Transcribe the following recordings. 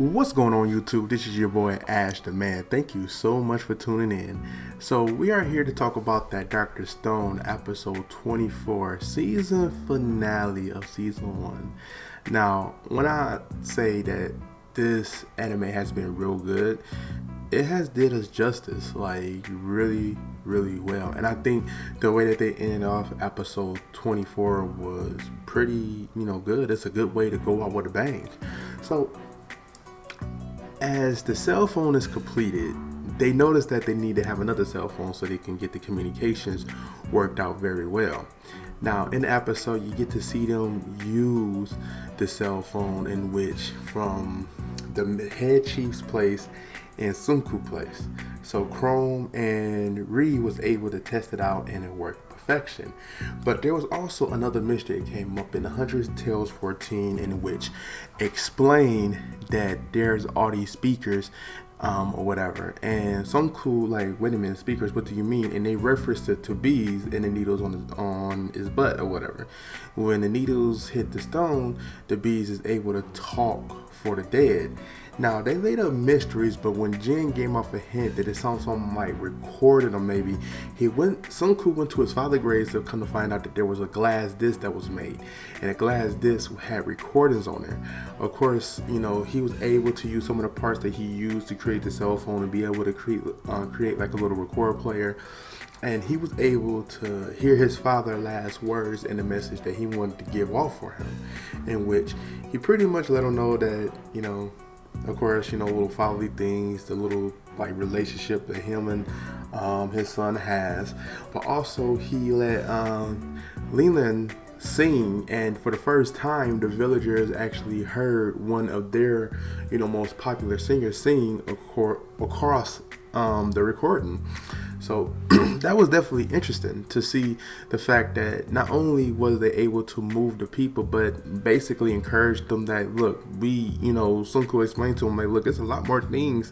What's going on YouTube? This is your boy AshTheMan. Thank you so much for tuning in. So we are here to talk about that Dr. Stone episode 24 season finale of season 1. Now when I say that this anime has been real good, it has did us justice, like really well. And I think the way that they ended off episode 24 was pretty good. It's a good way to go out with a bang. So as the cell phone is completed, they notice that they need to have another cell phone so they can get the communications worked out very well. Now in the episode you get to see them use the cell phone, in which from the head chief's place and Sunku place. So Chrome and Ree was able to test it out and it worked perfection. But there was also another mystery that came up in 100 Tales 14, in which explained that there's all these speakers or whatever, and Sunku like, wait a minute, speakers, what do you mean? And they referenced it to bees and the needles on his butt or whatever. When the needles hit the stone, the bees is able to talk for the dead. Now they laid up mysteries, but when Jin gave off a hint that it sounds something like recorded, or maybe Sunku went to his father's grave to come to find out that there was a glass disc that was made, and a glass disc had recordings on there. Of course, he was able to use some of the parts that he used to create the cell phone and be able to create like a little record player. And he was able to hear his father's last words and the message that he wanted to give off for him, in which he pretty much let him know that, of course, little fatherly things, the little like relationship that him and his son has. But also he let Leland sing, and for the first time the villagers actually heard one of their most popular singers sing across the recording. So that was definitely interesting to see the fact that not only was they able to move the people, but basically encouraged them that, look, Sunku explained to them, like, look, it's a lot more things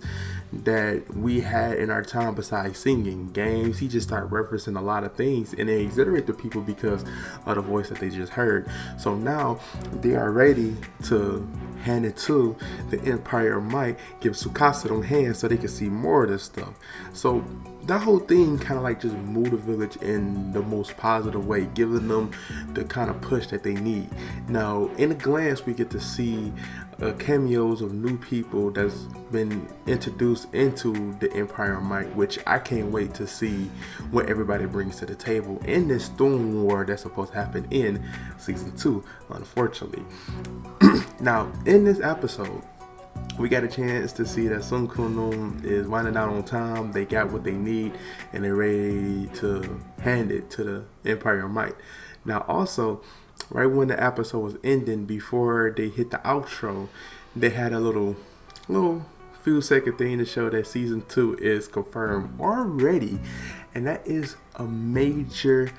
that we had in our time besides singing, games. He just started referencing a lot of things, and they exaggerate the people because of the voice that they just heard. So now they are ready to hand it to the Empire of Might, give Tsukasa them hands so they can see more of this stuff. So that whole thing kind of like just moved the village in the most positive way, giving them the kind of push that they need. Now in a glance we get to see cameos of new people that's been introduced into the Empire of Might, which I can't wait to see what everybody brings to the table in this Storm War that's supposed to happen in season 2, unfortunately. Now in this episode we got a chance to see that Sun Kunlun is winding down on time. They got what they need and they're ready to hand it to the Empire of Might. Now also, right when the episode was ending, before they hit the outro, they had a little few second thing to show that season 2 is confirmed already. And that is a major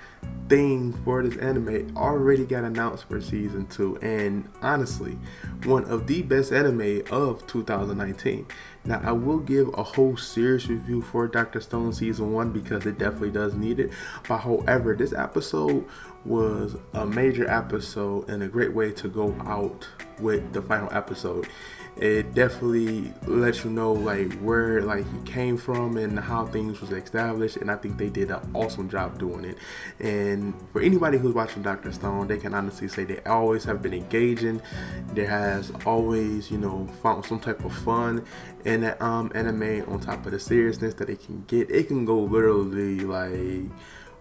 thing for this anime. Already got announced for season 2, and honestly one of the best anime of 2019. Now I will give a whole serious review for Dr. Stone season 1 because it definitely does need it. But however, this episode was a major episode and a great way to go out with the final episode. It definitely lets you know like where like he came from and how things was established, and I think they did an awesome job doing it. And for anybody who's watching Dr. Stone, they can honestly say they always have been engaging. There has always found some type of fun in that anime, on top of the seriousness that it can get. It can go literally like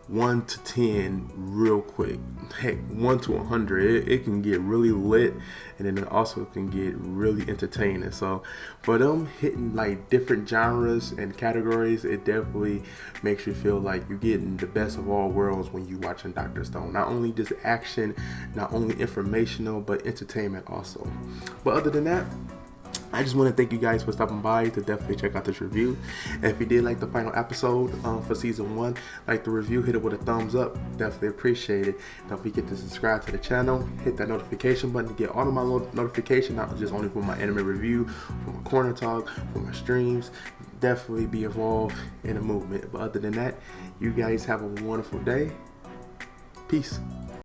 1 to 10 real quick, heck 1 to 100. It can get really lit, and then it also can get really entertaining. So for them hitting like different genres and categories, it definitely makes you feel like you're getting the best of all worlds when you're watching Dr. Stone. Not only just action, not only informational, but entertainment also. But other than that, I just want to thank you guys for stopping by to definitely check out this review. And if you did like the final episode for season 1, like the review, hit it with a thumbs up. Definitely appreciate it. Don't forget to subscribe to the channel. Hit that notification button to get all of my notifications, not just only for my anime review, for my corner talk, for my streams. Definitely be involved in the movement. But other than that, you guys have a wonderful day. Peace.